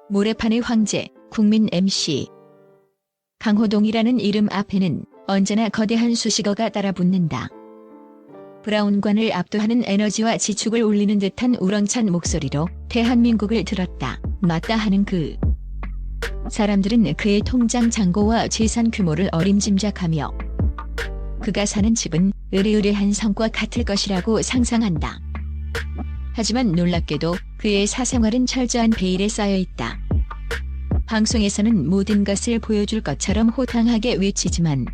모래판의 황제, 국민 MC. 강호동이라는 이름 앞에는 언제나 거대한 수식어가 따라붙는다. 브라운관을 압도하는 에너지와 지축을 울리는 듯한 우렁찬 목소리로 대한민국을 들었다 놨다 하는 그 사람들은 그의 통장 잔고와 재산 규모를 어림짐작하며 그가 사는 집은 으리으리한 성과 같을 것이라고 상상한다. 하지만 놀랍게도 그의 사생활은 철저한 베일에 쌓여있다. 방송에서는 모든 것을 보여줄 것처럼 호탕하게 외치지만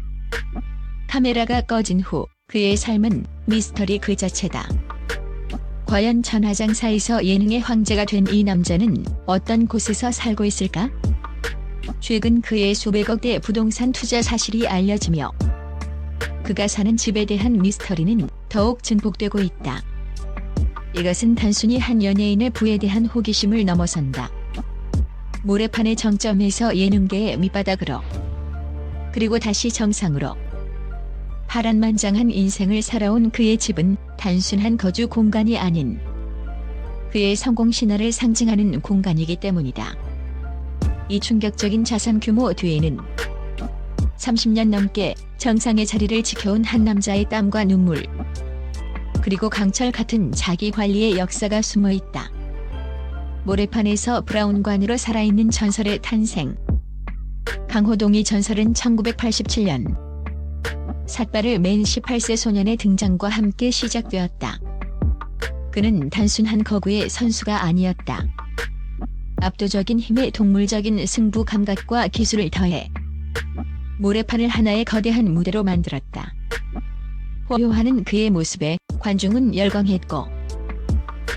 카메라가 꺼진 후 그의 삶은 미스터리 그 자체다. 과연 천하장사에서 예능의 황제가 된 이 남자는 어떤 곳에서 살고 있을까? 최근 그의 수백억대 부동산 투자 사실이 알려지며 그가 사는 집에 대한 미스터리는 더욱 증폭되고 있다. 이것은 단순히 한 연예인의 부에 대한 호기심을 넘어선다. 모래판의 정점에서 예능계의 밑바닥으로 그리고 다시 정상으로 파란만장한 인생을 살아온 그의 집은 단순한 거주 공간이 아닌 그의 성공 신화를 상징하는 공간이기 때문이다. 이 충격적인 자산 규모 뒤에는 30년 넘게 정상의 자리를 지켜온 한 남자의 땀과 눈물 그리고 강철 같은 자기 관리의 역사가 숨어 있다. 모래판에서 브라운관으로 살아있는 전설의 탄생. 강호동의 전설은 1987년 삿발을 맨 18세 소년의 등장과 함께 시작되었다. 그는 단순한 거구의 선수가 아니었다. 압도적인 힘에 동물적인 승부 감각과 기술을 더해 모래판을 하나의 거대한 무대로 만들었다. 호요하는 그의 모습에 관중은 열광했고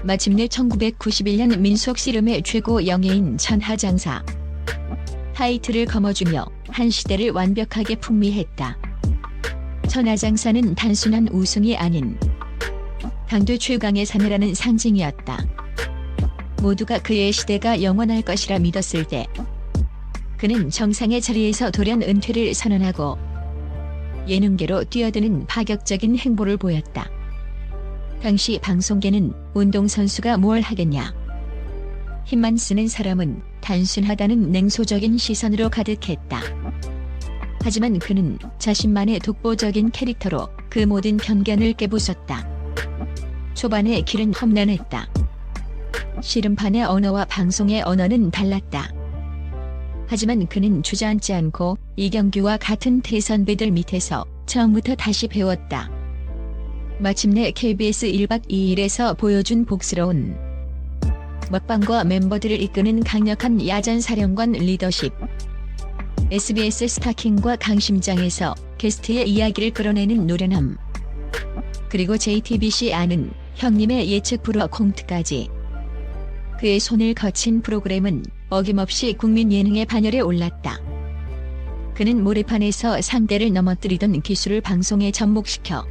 마침내 1991년 민속 씨름의 최고 영예인 천하장사 타이틀을 거머쥐며 한 시대를 완벽하게 풍미했다. 천하장사는 단순한 우승이 아닌 당대 최강의 사내라는 상징이었다. 모두가 그의 시대가 영원할 것이라 믿었을 때 그는 정상의 자리에서 돌연 은퇴를 선언하고 예능계로 뛰어드는 파격적인 행보를 보였다. 당시 방송계는 운동선수가 뭘 하겠냐. 힘만 쓰는 사람은 단순하다는 냉소적인 시선으로 가득했다. 하지만 그는 자신만의 독보적인 캐릭터로 그 모든 편견을 깨부쉈다. 초반의 길은 험난했다. 씨름판의 언어와 방송의 언어는 달랐다. 하지만 그는 주저앉지 않고 이경규와 같은 대선배들 밑에서 처음부터 다시 배웠다. 마침내 KBS 1박 2일에서 보여준 복스러운 먹방과 멤버들을 이끄는 강력한 야전사령관 리더십. SBS 스타킹과 강심장에서 게스트의 이야기를 끌어내는 노련함. 그리고 JTBC 아는 형님의 예측 불허 콩트까지. 그의 손을 거친 프로그램은 어김없이 국민 예능의 반열에 올랐다. 그는 모래판에서 상대를 넘어뜨리던 기술을 방송에 접목시켜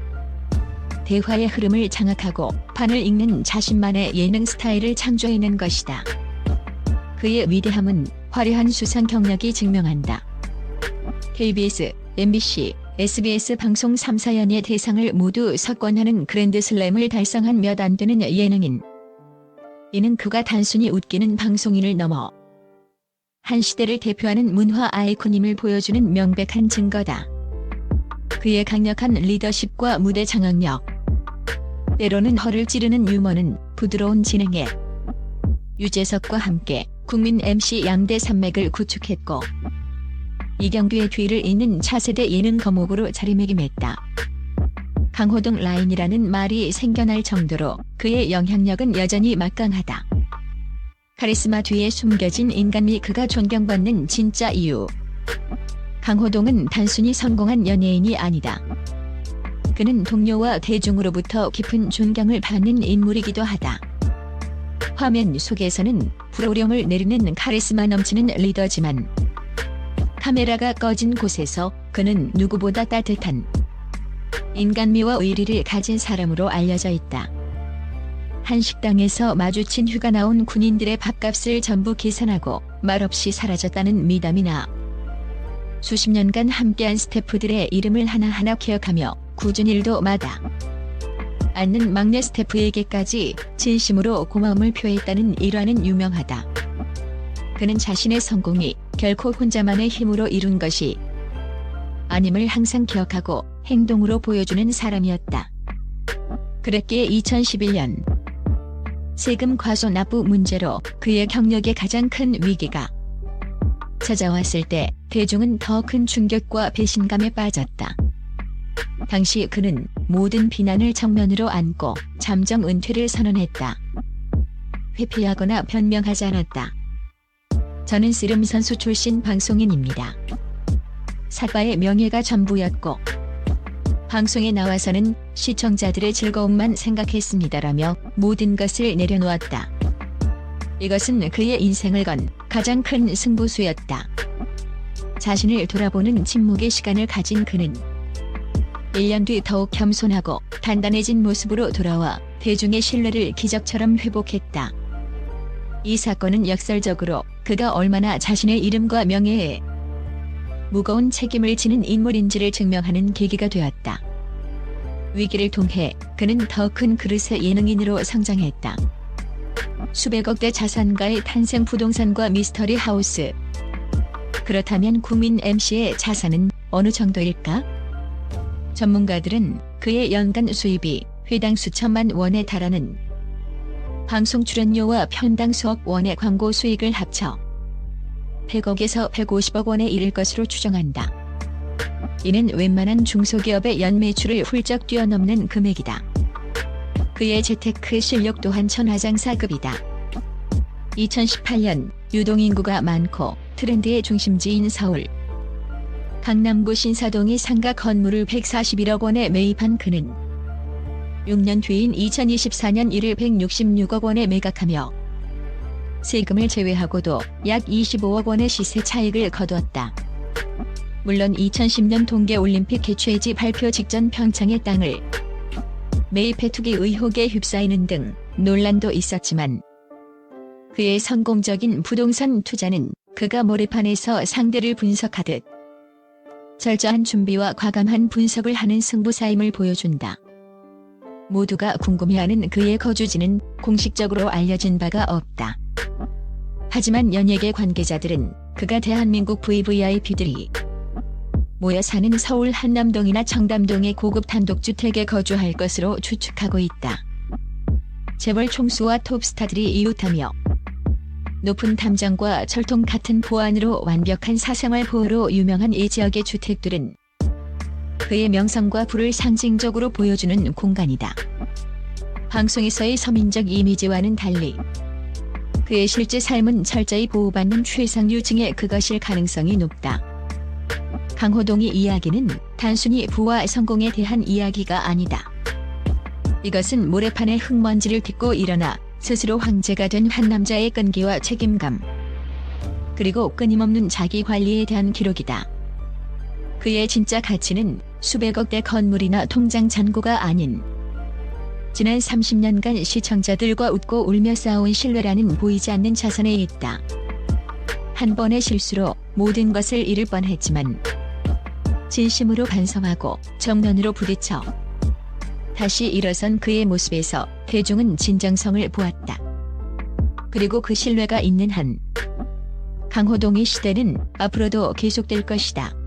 대화의 흐름을 장악하고 판을 읽는 자신만의 예능 스타일을 창조해낸 것이다. 그의 위대함은 화려한 수상 경력이 증명한다. KBS, MBC, SBS 방송 3사연의 대상을 모두 석권하는 그랜드슬램을 달성한 몇 안 되는 예능인. 이는 그가 단순히 웃기는 방송인을 넘어 한 시대를 대표하는 문화 아이콘임을 보여주는 명백한 증거다. 그의 강력한 리더십과 무대 장악력, 때로는 허를 찌르는 유머는 부드러운 진행에 유재석과 함께 국민 MC 양대 산맥을 구축했고 이경규의 뒤를 잇는 차세대 예능 거목으로 자리매김했다. 강호동 라인이라는 말이 생겨날 정도로 그의 영향력은 여전히 막강하다. 카리스마 뒤에 숨겨진 인간미 그가 존경받는 진짜 이유. 강호동은 단순히 성공한 연예인이 아니다. 그는 동료와 대중으로부터 깊은 존경을 받는 인물이기도 하다. 화면 속에서는 불호령을 내리는 카리스마 넘치는 리더지만 카메라가 꺼진 곳에서 그는 누구보다 따뜻한 인간미와 의리를 가진 사람으로 알려져 있다. 한 식당에서 마주친 휴가 나온 군인들의 밥값을 전부 계산하고 말없이 사라졌다는 미담이나 수십 년간 함께한 스태프들의 이름을 하나하나 기억하며 굳은 일도 마다 않는 막내 스태프에게까지 진심으로 고마움을 표했다는 일화는 유명하다. 그는 자신의 성공이 결코 혼자만의 힘으로 이룬 것이 아님을 항상 기억하고 행동으로 보여주는 사람이었다. 그랬기에 2011년 세금 과소 납부 문제로 그의 경력에 가장 큰 위기가 찾아왔을 때 대중은 더 큰 충격과 배신감에 빠졌다. 당시 그는 모든 비난을 정면으로 안고 잠정 은퇴를 선언했다. 회피하거나 변명하지 않았다. 저는 씨름 선수 출신 방송인입니다. 사과의 명예가 전부였고 방송에 나와서는 시청자들의 즐거움만 생각했습니다라며 모든 것을 내려놓았다. 이것은 그의 인생을 건 가장 큰 승부수였다. 자신을 돌아보는 침묵의 시간을 가진 그는 1년 뒤 더욱 겸손하고 단단해진 모습으로 돌아와 대중의 신뢰를 기적처럼 회복했다. 이 사건은 역설적으로 그가 얼마나 자신의 이름과 명예에 무거운 책임을 지는 인물인지를 증명하는 계기가 되었다. 위기를 통해 그는 더 큰 그릇의 예능인으로 성장했다. 수백억대 자산가의 탄생 부동산과 미스터리 하우스. 그렇다면 국민 MC의 자산은 어느 정도일까? 전문가들은 그의 연간 수입이 회당 수천만 원에 달하는 방송 출연료와 편당 수억 원의 광고 수익을 합쳐 100억에서 150억 원에 이를 것으로 추정한다. 이는 웬만한 중소기업의 연매출을 훌쩍 뛰어넘는 금액이다. 그의 재테크 실력 또한 천하장사급이다. 2018년 유동인구가 많고 트렌드의 중심지인 서울 강남구 신사동의 상가 건물을 141억 원에 매입한 그는 6년 뒤인 2024년 이를 166억 원에 매각하며 세금을 제외하고도 약 25억 원의 시세 차익을 거두었다. 물론 2010년 동계올림픽 개최지 발표 직전 평창의 땅을 매입해 투기 의혹에 휩싸이는 등 논란도 있었지만 그의 성공적인 부동산 투자는 그가 모래판에서 상대를 분석하듯 철저한 준비와 과감한 분석을 하는 승부사임을 보여준다. 모두가 궁금해하는 그의 거주지는 공식적으로 알려진 바가 없다. 하지만 연예계 관계자들은 그가 대한민국 VVIP들이 모여 사는 서울 한남동이나 청담동의 고급 단독주택에 거주할 것으로 추측하고 있다. 재벌 총수와 톱스타들이 이웃하며 높은 담장과 철통 같은 보안으로 완벽한 사생활 보호로 유명한 이 지역의 주택들은 그의 명성과 부를 상징적으로 보여주는 공간이다. 방송에서의 서민적 이미지와는 달리 그의 실제 삶은 철저히 보호받는 최상류층의 그것일 가능성이 높다. 강호동의 이야기는 단순히 부와 성공에 대한 이야기가 아니다. 이것은 모래판의 흙먼지를 딛고 일어나 스스로 황제가 된 한 남자의 끈기와 책임감, 그리고 끊임없는 자기 관리에 대한 기록이다. 그의 진짜 가치는 수백억대 건물이나 통장 잔고가 아닌 지난 30년간 시청자들과 웃고 울며 쌓아온 신뢰라는 보이지 않는 자산에 있다. 한 번의 실수로 모든 것을 잃을 뻔했지만 진심으로 반성하고 정면으로 부딪혀 다시 일어선 그의 모습에서 대중은 진정성을 보았다. 그리고 그 신뢰가 있는 한 강호동의 시대는 앞으로도 계속될 것이다.